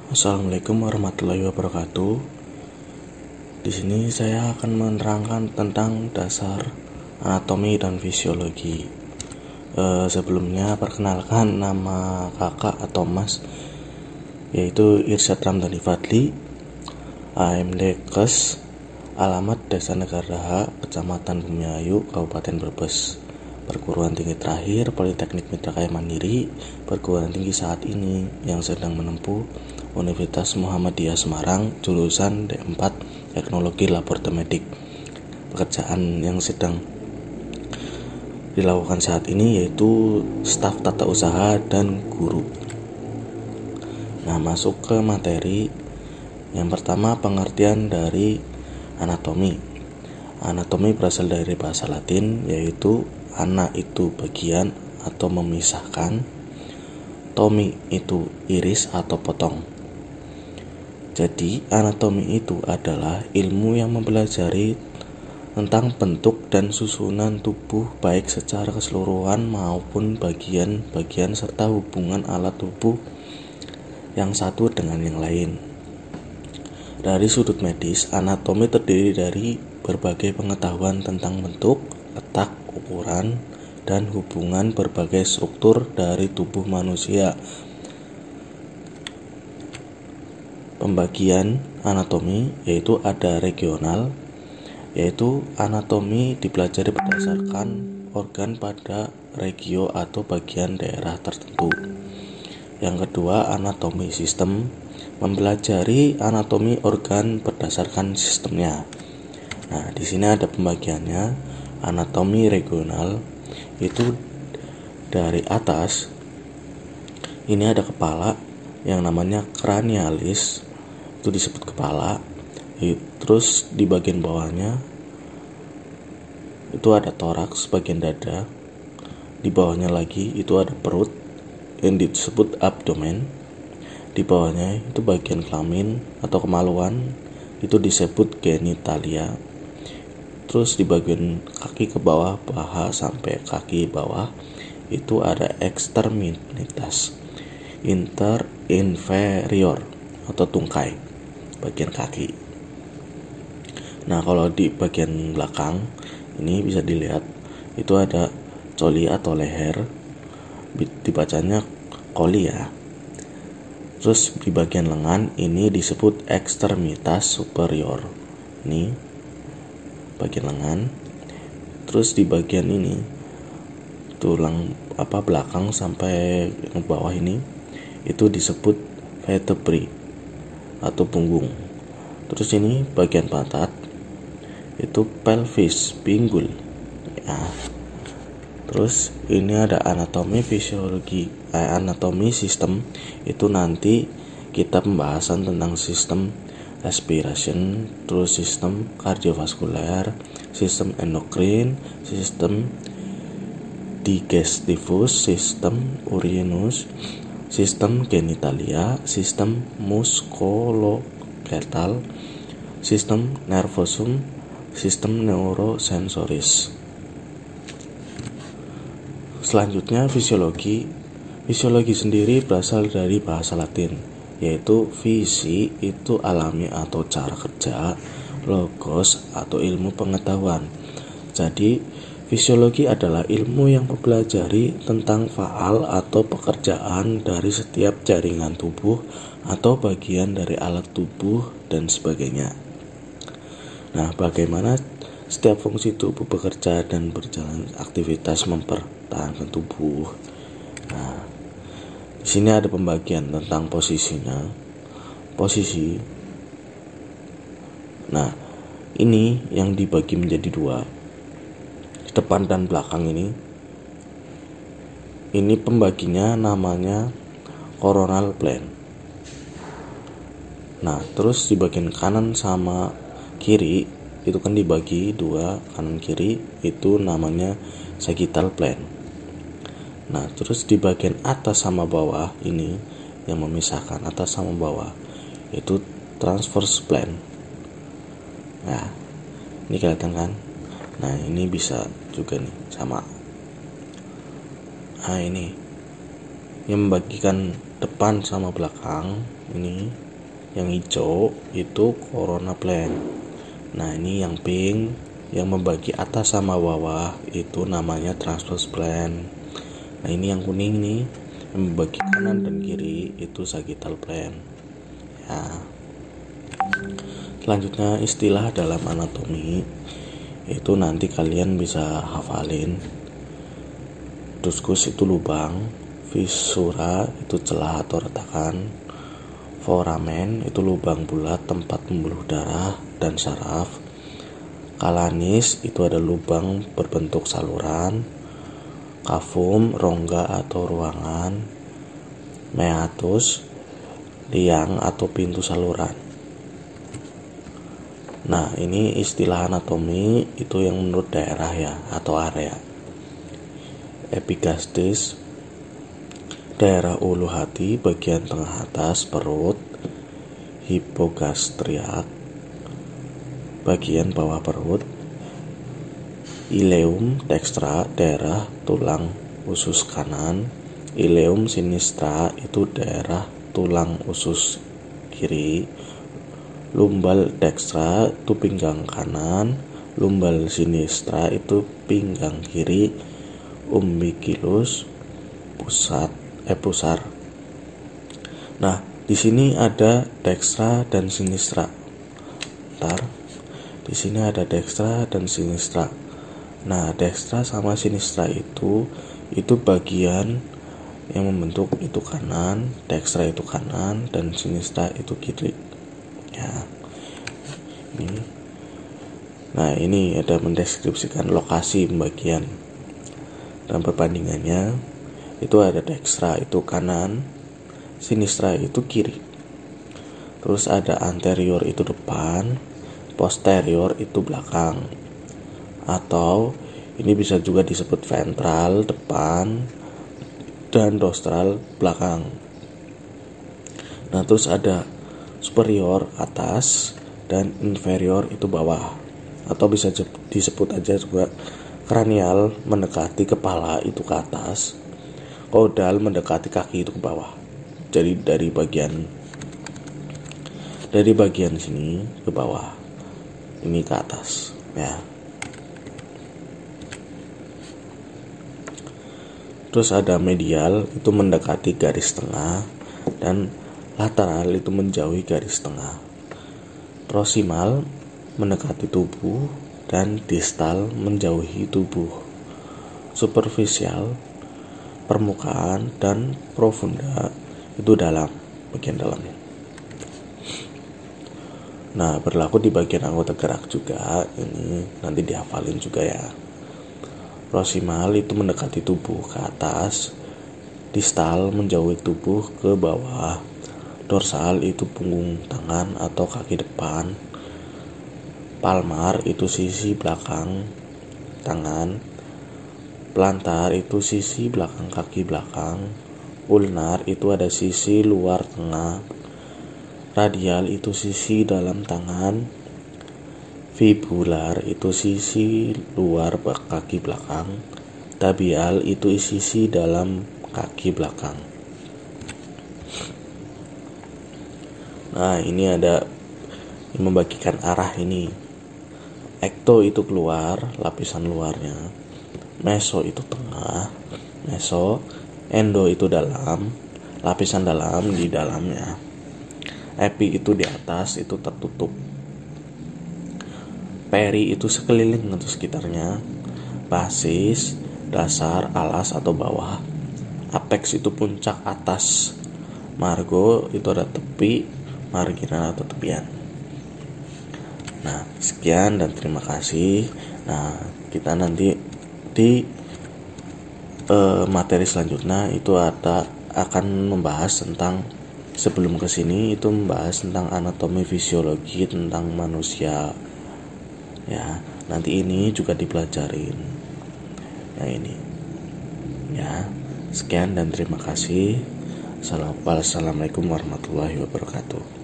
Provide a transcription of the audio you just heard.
Assalamualaikum warahmatullahi wabarakatuh. Di sini saya akan menerangkan tentang dasar anatomi dan fisiologi. Sebelumnya perkenalkan, nama kakak atau mas yaitu Irsyad Ramdhani Fadli, AMD Kes, alamat Desa Negaraha, Kecamatan Bumiayu, Kabupaten Brebes. Perguruan tinggi terakhir Politeknik Mitra Kaya Mandiri, perguruan tinggi saat ini yang sedang menempuh Universitas Muhammadiyah Semarang, jurusan D4 Teknologi Laboratorium. Pekerjaan yang sedang dilakukan saat ini yaitu staf tata usaha dan guru. Nah, masuk ke materi. Yang pertama, pengertian dari anatomi. Anatomi berasal dari bahasa Latin, yaitu ana itu bagian atau memisahkan, tomi itu iris atau potong. Jadi anatomi itu adalah ilmu yang mempelajari tentang bentuk dan susunan tubuh baik secara keseluruhan maupun bagian-bagian serta hubungan alat tubuh yang satu dengan yang lain. Dari sudut medis, anatomi terdiri dari berbagai pengetahuan tentang bentuk, letak, ukuran, dan hubungan berbagai struktur dari tubuh manusia. Pembagian anatomi yaitu ada regional, yaitu anatomi dipelajari berdasarkan organ pada regio atau bagian daerah tertentu. Yang kedua, anatomi sistem, mempelajari anatomi organ berdasarkan sistemnya. Nah, di sini ada pembagiannya. Anatomi regional itu dari atas ini ada kepala yang namanya cranialis, itu disebut kepala. Terus di bagian bawahnya itu ada toraks, bagian dada. Di bawahnya lagi itu ada perut yang disebut abdomen. Di bawahnya itu bagian kelamin atau kemaluan, itu disebut genitalia. Terus di bagian kaki ke bawah, paha sampai kaki bawah, itu ada ekstremitas inferior atau tungkai, bagian kaki. Nah, kalau di bagian belakang ini bisa dilihat itu ada coli atau leher, dibacanya kolia. Terus di bagian lengan ini disebut ekstremitas superior. Ini bagian lengan. Terus di bagian ini tulang belakang sampai ke bawah ini itu disebut vertebrae atau punggung. Terus ini bagian pantat itu pelvis, pinggul ya. Terus ini ada anatomi fisiologi, anatomi sistem, itu nanti kita pembahasan tentang sistem respiration, terus sistem kardiovaskuler, sistem endokrin, sistem digestivus, sistem urinus, sistem genitalia, sistem muskuloskeletal, sistem nervosum, sistem neurosensoris. Selanjutnya fisiologi. Fisiologi sendiri berasal dari bahasa Latin, yaitu visi itu alami atau cara kerja, logos atau ilmu pengetahuan. Jadi fisiologi adalah ilmu yang mempelajari tentang faal atau pekerjaan dari setiap jaringan tubuh atau bagian dari alat tubuh dan sebagainya. Nah, bagaimana setiap fungsi tubuh bekerja dan berjalan aktivitas mempertahankan tubuh. Nah, di sini ada pembagian tentang posisinya. Posisi. Nah, ini yang dibagi menjadi dua. Depan dan belakang ini. Ini pembaginya namanya coronal plane. Nah, terus di bagian kanan sama kiri itu kan dibagi dua, kanan kiri, itu namanya sagittal plane. Nah, terus di bagian atas sama bawah ini yang memisahkan atas sama bawah itu transverse plane. Nah, ini kelihatan kan? Nah, ini bisa juga nih sama. Nah, ini yang membagikan depan sama belakang ini yang hijau itu corona plan. Nah ini yang pink yang membagi atas sama bawah itu namanya transverse plan. Nah ini yang kuning nih yang membagi kanan dan kiri itu sagittal plan ya. Selanjutnya istilah dalam anatomi itu nanti kalian bisa hafalin. Diskus itu lubang, fissura itu celah atau retakan, foramen itu lubang bulat tempat pembuluh darah dan saraf, kalanis itu ada lubang berbentuk saluran, kafum rongga atau ruangan, meatus liang atau pintu saluran. Nah ini istilah anatomi itu yang menurut daerah ya atau area. Epigastis daerah ulu hati bagian tengah atas perut, hipogastriak bagian bawah perut, ileum dextra daerah tulang usus kanan, ileum sinistra itu daerah tulang usus kiri, lumbal dextra itu pinggang kanan, lumbal sinistra itu pinggang kiri, umbilicus pusar. Nah, di sini ada dextra dan sinistra. Di sini ada dextra dan sinistra. Nah, dextra sama sinistra itu bagian yang membentuk itu kanan, dextra itu kanan dan sinistra itu kiri. Ya. Nah, ini ada mendeskripsikan lokasi pembagian. Dan perbandingannya itu ada dextra itu kanan, sinistra itu kiri. Terus ada anterior itu depan, posterior itu belakang. Atau ini bisa juga disebut ventral depan dan dostral belakang. Nah, terus ada superior atas dan inferior itu bawah. Atau bisa disebut aja juga kranial mendekati kepala itu ke atas, caudal mendekati kaki itu ke bawah. Jadi dari bagian sini ke bawah, ini ke atas ya. Terus ada medial itu mendekati garis tengah dan lateral itu menjauhi garis tengah. Proximal mendekati tubuh dan distal menjauhi tubuh. Superficial permukaan dan profunda itu dalam, bagian dalamnya. Nah, berlaku di bagian anggota gerak juga. Ini nanti dihafalin juga ya. Proximal itu mendekati tubuh ke atas, distal menjauhi tubuh ke bawah, dorsal itu punggung tangan atau kaki depan, palmar itu sisi belakang tangan, plantar itu sisi belakang kaki belakang, ulnar itu ada sisi luar tengah, radial itu sisi dalam tangan, fibular itu sisi luar kaki belakang, tabial itu sisi dalam kaki belakang. Nah, ini ada yang membagikan arah ini. Ekto itu keluar, lapisan luarnya. Meso itu tengah, endo itu dalam, lapisan dalam di dalamnya. Epi itu di atas, itu tertutup. Peri itu sekeliling atau sekitarnya. Basis, dasar, alas atau bawah. Apex itu puncak atas. Margo itu ada tepi, marginal atau tepian. Nah, sekian dan terima kasih. Nah, kita nanti di materi selanjutnya itu akan membahas tentang, sebelum kesini itu membahas tentang anatomi fisiologi tentang manusia. Ya, nanti ini juga dipelajarin. Yang ini. Ya, sekian dan terima kasih. Assalamualaikum warahmatullahi wabarakatuh.